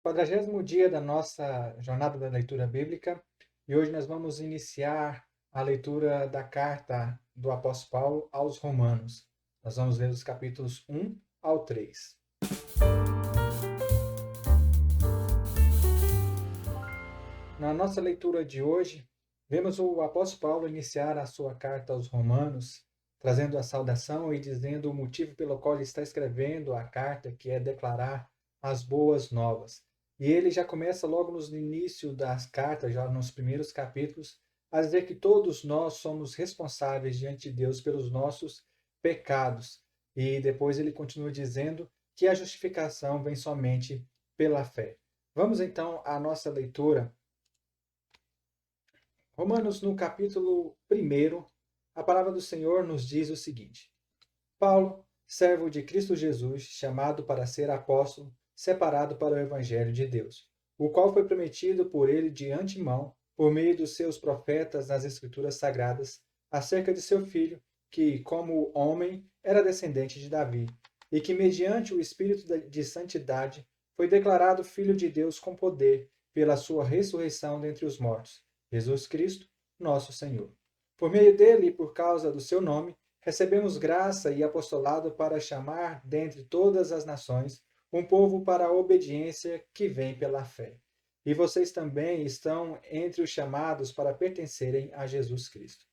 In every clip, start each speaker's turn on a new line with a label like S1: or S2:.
S1: 40º dia da nossa jornada da leitura bíblica e hoje nós vamos iniciar a leitura da carta do apóstolo Paulo aos Romanos. Nós vamos ler os capítulos 1 ao 3. Na nossa leitura de hoje, vemos o apóstolo Paulo iniciar a sua carta aos Romanos, trazendo a saudação e dizendo o motivo pelo qual ele está escrevendo a carta, que é declarar as boas novas. E ele já começa logo no início das cartas, já nos primeiros capítulos, a dizer que todos nós somos responsáveis diante de Deus pelos nossos pecados. E depois ele continua dizendo que a justificação vem somente pela fé. Vamos então à nossa leitura. Romanos, no capítulo 1, a palavra do Senhor nos diz o seguinte: Paulo, servo de Cristo Jesus, chamado para ser apóstolo, separado para o evangelho de Deus, o qual foi prometido por ele de antemão, por meio dos seus profetas nas Escrituras Sagradas, acerca de seu filho, que, como homem, era descendente de Davi, e que, mediante o Espírito de santidade, foi declarado Filho de Deus com poder, pela sua ressurreição dentre os mortos, Jesus Cristo, nosso Senhor. Por meio dele e por causa do seu nome, recebemos graça e apostolado para chamar dentre todas as nações um povo para a obediência que vem pela fé. E vocês também estão entre os chamados para pertencerem a Jesus Cristo.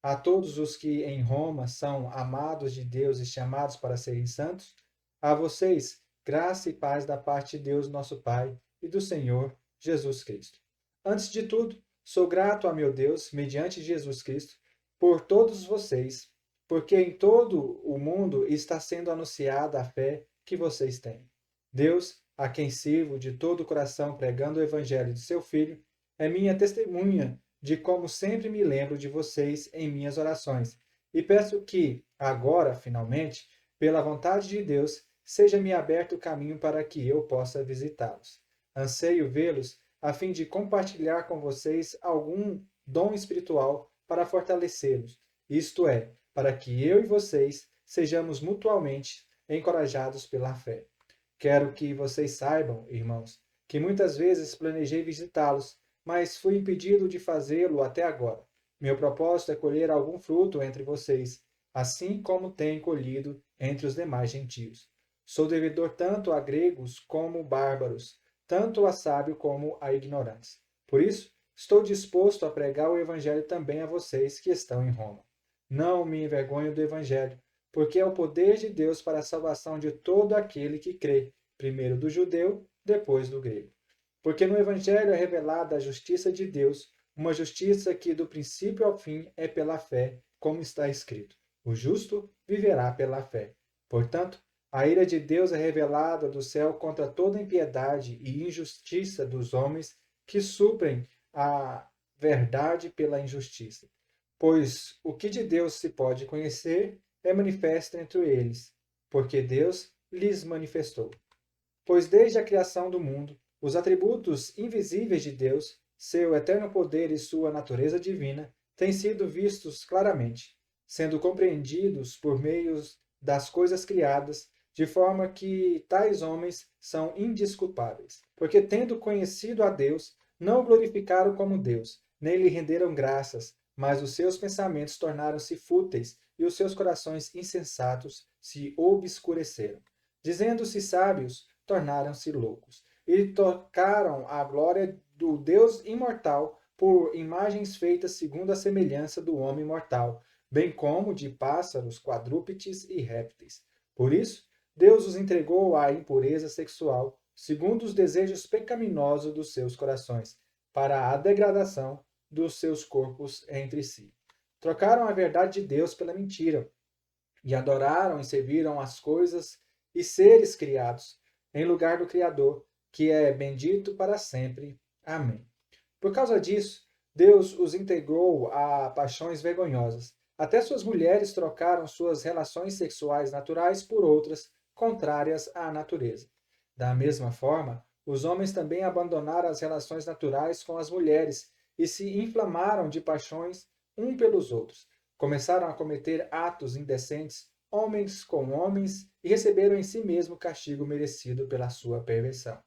S1: A todos os que em Roma são amados de Deus e chamados para serem santos, a vocês graça e paz da parte de Deus nosso Pai e do Senhor Jesus Cristo. Antes de tudo, sou grato a meu Deus, mediante Jesus Cristo, por todos vocês, porque em todo o mundo está sendo anunciada a fé que vocês têm. Deus, a quem sirvo de todo o coração pregando o evangelho de seu Filho, é minha testemunha de como sempre me lembro de vocês em minhas orações, e peço que, agora, finalmente, pela vontade de Deus, seja-me aberto o caminho para que eu possa visitá-los. Anseio vê-los a fim de compartilhar com vocês algum dom espiritual para fortalecê-los, isto é, para que eu e vocês sejamos mutuamente encorajados pela fé. Quero que vocês saibam, irmãos, que muitas vezes planejei visitá-los, mas fui impedido de fazê-lo até agora. Meu propósito é colher algum fruto entre vocês, assim como tem colhido entre os demais gentios. Sou devedor tanto a gregos como bárbaros, tanto a sábio como a ignorantes. Por isso, estou disposto a pregar o evangelho também a vocês que estão em Roma. Não me envergonho do evangelho, porque é o poder de Deus para a salvação de todo aquele que crê, primeiro do judeu, depois do grego. Porque no evangelho é revelada a justiça de Deus, uma justiça que do princípio ao fim é pela fé, como está escrito: o justo viverá pela fé. Portanto, a ira de Deus é revelada do céu contra toda impiedade e injustiça dos homens que suprem a verdade pela injustiça. Pois o que de Deus se pode conhecer é manifesto entre eles, porque Deus lhes manifestou. Pois desde a criação do mundo, os atributos invisíveis de Deus, seu eterno poder e sua natureza divina, têm sido vistos claramente, sendo compreendidos por meio das coisas criadas, de forma que tais homens são indesculpáveis. Porque, tendo conhecido a Deus, não o glorificaram como Deus, nem lhe renderam graças, mas os seus pensamentos tornaram-se fúteis e os seus corações insensatos se obscureceram. Dizendo-se sábios, tornaram-se loucos e trocaram a glória do Deus imortal por imagens feitas segundo a semelhança do homem mortal, bem como de pássaros, quadrúpedes e répteis. Por isso, Deus os entregou à impureza sexual, segundo os desejos pecaminosos dos seus corações, para a degradação dos seus corpos entre si. Trocaram a verdade de Deus pela mentira, e adoraram e serviram as coisas e seres criados, em lugar do Criador, que é bendito para sempre. Amém. Por causa disso, Deus os integrou a paixões vergonhosas. Até suas mulheres trocaram suas relações sexuais naturais por outras, contrárias à natureza. Da mesma forma, os homens também abandonaram as relações naturais com as mulheres e se inflamaram de paixões um pelos outros. Começaram a cometer atos indecentes, homens com homens, e receberam em si mesmo o castigo merecido pela sua perversão.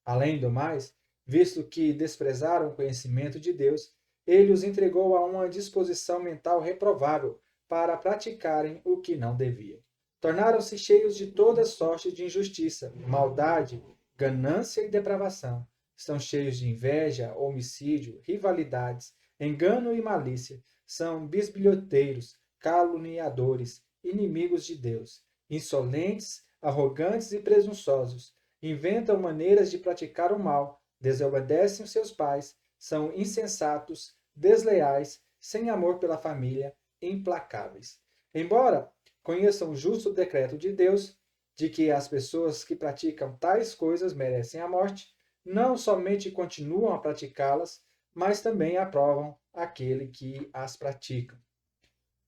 S1: Além do mais, visto que desprezaram o conhecimento de Deus, ele os entregou a uma disposição mental reprovável para praticarem o que não deviam. Tornaram-se cheios de toda sorte de injustiça, maldade, ganância e depravação. Estão cheios de inveja, homicídio, rivalidades, engano e malícia. São bisbilhoteiros, caluniadores, inimigos de Deus, insolentes, arrogantes e presunçosos. Inventam maneiras de praticar o mal, desobedecem os seus pais, são insensatos, desleais, sem amor pela família, implacáveis. Embora conheçam o justo decreto de Deus, de que as pessoas que praticam tais coisas merecem a morte, não somente continuam a praticá-las, mas também aprovam aquele que as pratica.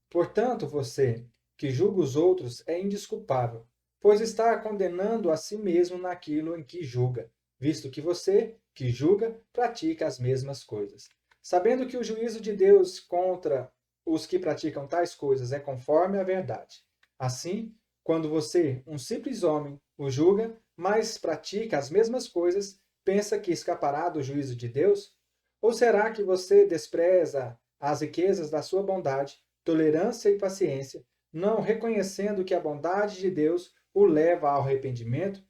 S1: Portanto, você que julga os outros é indesculpável, pois está condenando a si mesmo naquilo em que julga, visto que você, que julga, pratica as mesmas coisas. Sabendo que o juízo de Deus contra os que praticam tais coisas é conforme a verdade. Assim, quando você, um simples homem, o julga, mas pratica as mesmas coisas, pensa que escapará do juízo de Deus? Ou será que você despreza as riquezas da sua bondade, tolerância e paciência, não reconhecendo que a bondade de Deus o leva ao arrependimento?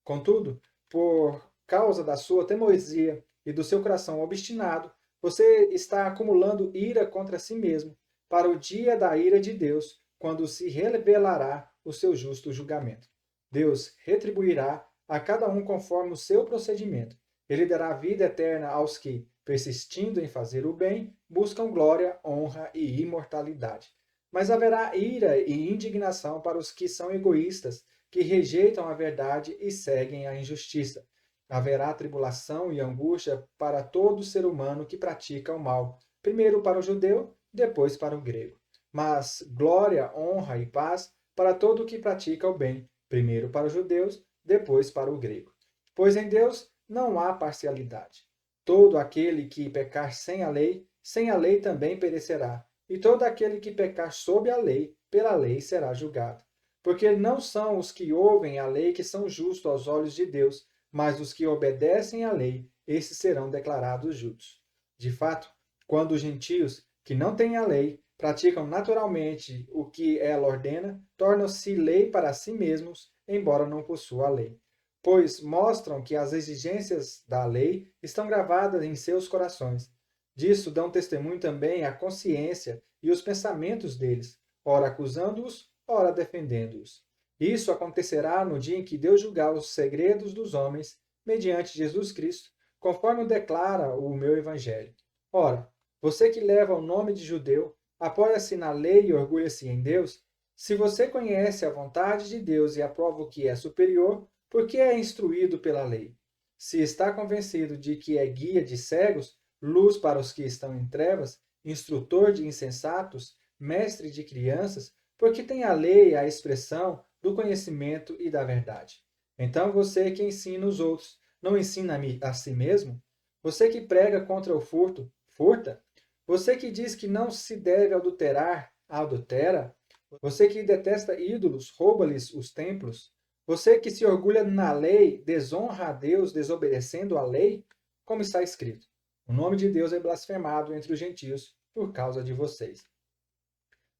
S1: Contudo, por causa da sua teimosia e do seu coração obstinado, você está acumulando ira contra si mesmo, para o dia da ira de Deus, quando se revelará o seu justo julgamento. Deus retribuirá a cada um conforme o seu procedimento. Ele dará vida eterna aos que, persistindo em fazer o bem, buscam glória, honra e imortalidade. Mas haverá ira e indignação para os que são egoístas, que rejeitam a verdade e seguem a injustiça. Haverá tribulação e angústia para todo ser humano que pratica o mal, primeiro para o judeu, depois para o grego. Mas glória, honra e paz para todo o que pratica o bem, primeiro para os judeus, depois para o grego. Pois em Deus não há parcialidade. Todo aquele que pecar sem a lei também perecerá. E todo aquele que pecar sob a lei, pela lei será julgado. Porque não são os que ouvem a lei que são justos aos olhos de Deus, mas os que obedecem à lei, esses serão declarados justos. De fato, quando os gentios, que não têm a lei, praticam naturalmente o que ela ordena, tornam-se lei para si mesmos, embora não possuam a lei. Pois mostram que as exigências da lei estão gravadas em seus corações. Disso dão testemunho também a consciência e os pensamentos deles, ora acusando-os, ora defendendo-os. Isso acontecerá no dia em que Deus julgar os segredos dos homens, mediante Jesus Cristo, conforme declara o meu Evangelho. Ora, você que leva o nome de judeu, apoia-se na lei e orgulha-se em Deus, se você conhece a vontade de Deus e aprova o que é superior, por que é instruído pela lei? Se está convencido de que é guia de cegos, luz para os que estão em trevas, instrutor de insensatos, mestre de crianças, porque tem a lei a expressão do conhecimento e da verdade. Então você que ensina os outros, não ensina a si mesmo? Você que prega contra o furto, furta? Você que diz que não se deve adulterar, adultera? Você que detesta ídolos, rouba-lhes os templos? Você que se orgulha na lei, desonra a Deus desobedecendo a lei? Como está escrito: o nome de Deus é blasfemado entre os gentios por causa de vocês.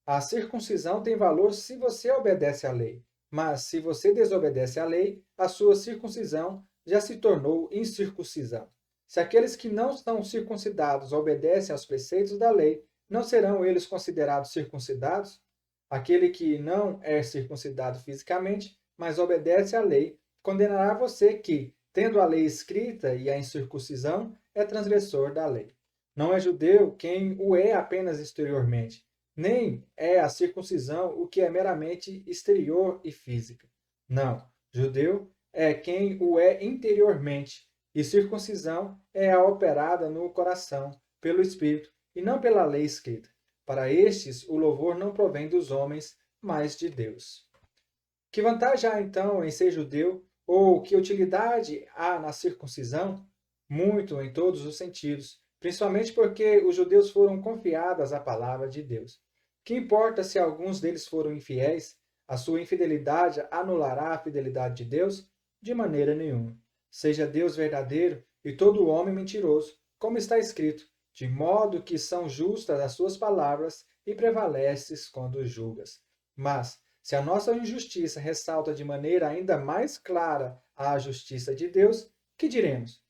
S1: A circuncisão tem valor se você obedece à lei, mas se você desobedece à lei, a sua circuncisão já se tornou incircuncisão. Se aqueles que não são circuncidados obedecem aos preceitos da lei, não serão eles considerados circuncidados? Aquele que não é circuncidado fisicamente, mas obedece à lei, condenará você que, tendo a lei escrita e a incircuncisão, é transgressor da lei. Não é judeu quem o é apenas exteriormente, nem é a circuncisão o que é meramente exterior e física. Não, judeu é quem o é interiormente, e circuncisão é a operada no coração, pelo Espírito, e não pela lei escrita. Para estes, o louvor não provém dos homens, mas de Deus. Que vantagem há então em ser judeu? Ou que utilidade há na circuncisão? Muito em todos os sentidos, principalmente porque os judeus foram confiadas à palavra de Deus. Que importa se alguns deles foram infiéis? A sua infidelidade anulará a fidelidade de Deus? De maneira nenhuma. seja Deus verdadeiro e todo homem mentiroso, como está escrito, de modo que são justas as suas palavras e prevaleces quando julgas. Mas, se a nossa injustiça ressalta de maneira ainda mais clara a justiça de Deus, que diremos?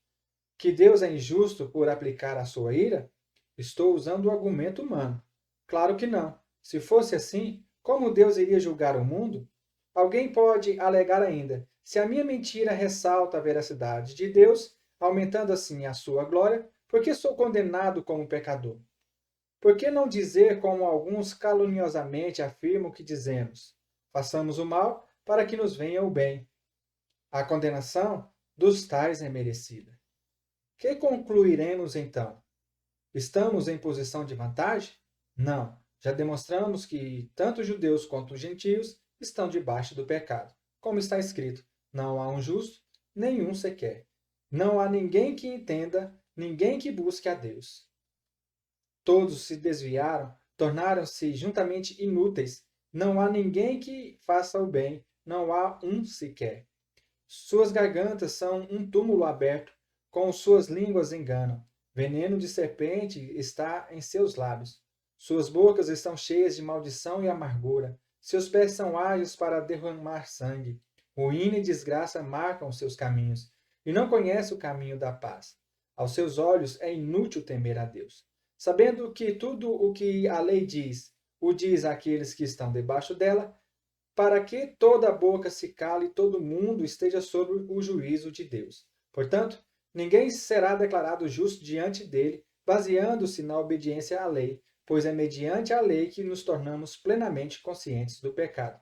S1: Que Deus é injusto por aplicar a sua ira? Estou usando o argumento humano. Claro que não. Se fosse assim, como Deus iria julgar o mundo? Alguém pode alegar ainda: se a minha mentira ressalta a veracidade de Deus, aumentando assim a sua glória, por que sou condenado como pecador? Por que não dizer como alguns caluniosamente afirmam que dizemos: façamos o mal para que nos venha o bem? A condenação dos tais é merecida. Que concluiremos então? Estamos em posição de vantagem? Não. Já demonstramos que tanto os judeus quanto os gentios estão debaixo do pecado. Como está escrito: não há um justo, nenhum sequer. Não há ninguém que entenda, ninguém que busque a Deus. Todos se desviaram, tornaram-se juntamente inúteis. Não há ninguém que faça o bem, não há um sequer. Suas gargantas são um túmulo aberto, com suas línguas enganam. Veneno de serpente está em seus lábios. Suas bocas estão cheias de maldição e amargura. Seus pés são ágeis para derramar sangue. Ruína e desgraça marcam seus caminhos, e não conhece o caminho da paz. Aos seus olhos é inútil temer a Deus. Sabendo que tudo o que a lei diz, o diz àqueles que estão debaixo dela, para que toda a boca se cale e todo mundo esteja sob o juízo de Deus. Portanto, ninguém será declarado justo diante dele, baseando-se na obediência à lei, pois é mediante a lei que nos tornamos plenamente conscientes do pecado.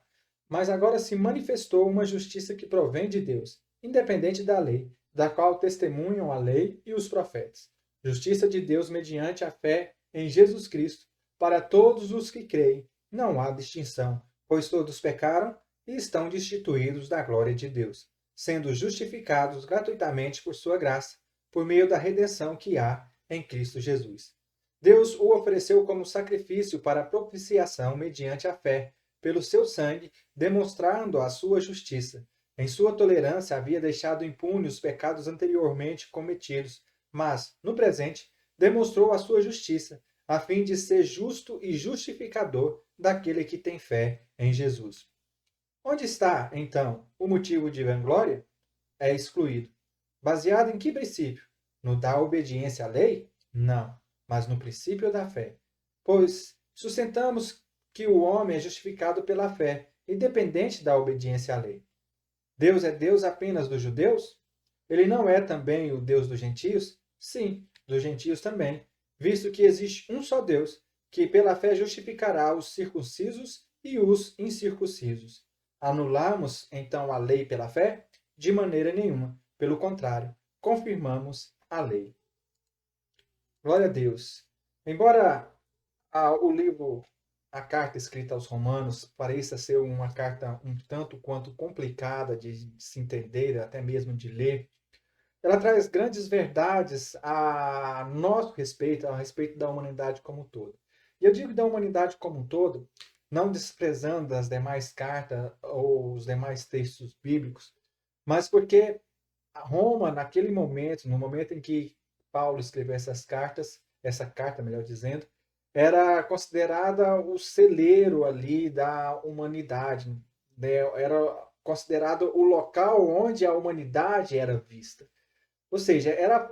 S1: Mas agora se manifestou uma justiça que provém de Deus, independente da lei, da qual testemunham a lei e os profetas. Justiça de Deus mediante a fé em Jesus Cristo, para todos os que creem. Não há distinção, pois todos pecaram e estão destituídos da glória de Deus, sendo justificados gratuitamente por sua graça, por meio da redenção que há em Cristo Jesus. Deus o ofereceu como sacrifício para propiciação mediante a fé, pelo seu sangue, demonstrando a sua justiça. Em sua tolerância havia deixado impunes os pecados anteriormente cometidos, mas, no presente, demonstrou a sua justiça, a fim de ser justo e justificador daquele que tem fé em Jesus. Onde está, então, o motivo de vanglória? É excluído. Baseado em que princípio? No da obediência à lei? Não, mas no princípio da fé. Pois sustentamos que o homem é justificado pela fé, independente da obediência à lei. Deus é Deus apenas dos judeus? Ele não é também o Deus dos gentios? Sim, dos gentios também, visto que existe um só Deus, que pela fé justificará os circuncisos e os incircuncisos. Anulamos, então, a lei pela fé? De maneira nenhuma. Pelo contrário, confirmamos a lei. Glória a Deus. Embora o livro, a carta escrita aos Romanos, pareça ser uma carta um tanto quanto complicada de se entender, até mesmo de ler, ela traz grandes verdades a nosso respeito, a respeito da humanidade como um todo. E eu digo da humanidade como um todo, não desprezando as demais cartas ou os demais textos bíblicos, mas porque Roma, naquele momento, no momento em que Paulo escreveu essa carta, melhor dizendo, era considerada o celeiro ali da humanidade, né? Era considerado o local onde a humanidade era vista. Ou seja, era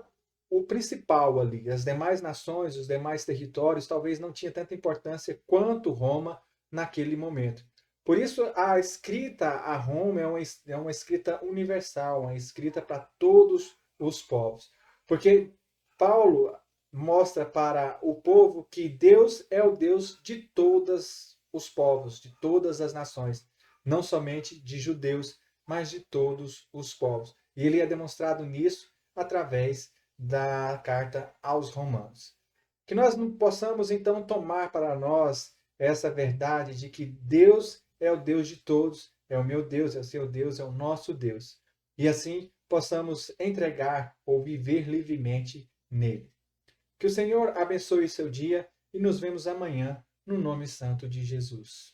S1: o principal ali. As demais nações, os demais territórios, talvez não tinha tanta importância quanto Roma naquele momento. Por isso, a escrita a Roma é uma escrita universal, uma escrita para todos os povos. Porque Paulo mostra para o povo que Deus é o Deus de todos os povos, de todas as nações, não somente de judeus, mas de todos os povos. E ele é demonstrado nisso através da carta aos Romanos. Que nós não possamos então tomar para nós essa verdade de que Deus é o Deus de todos, é o meu Deus, é o seu Deus, é o nosso Deus. E assim possamos entregar ou viver livremente nele. Que o Senhor abençoe seu dia e nos vemos amanhã no nome santo de Jesus.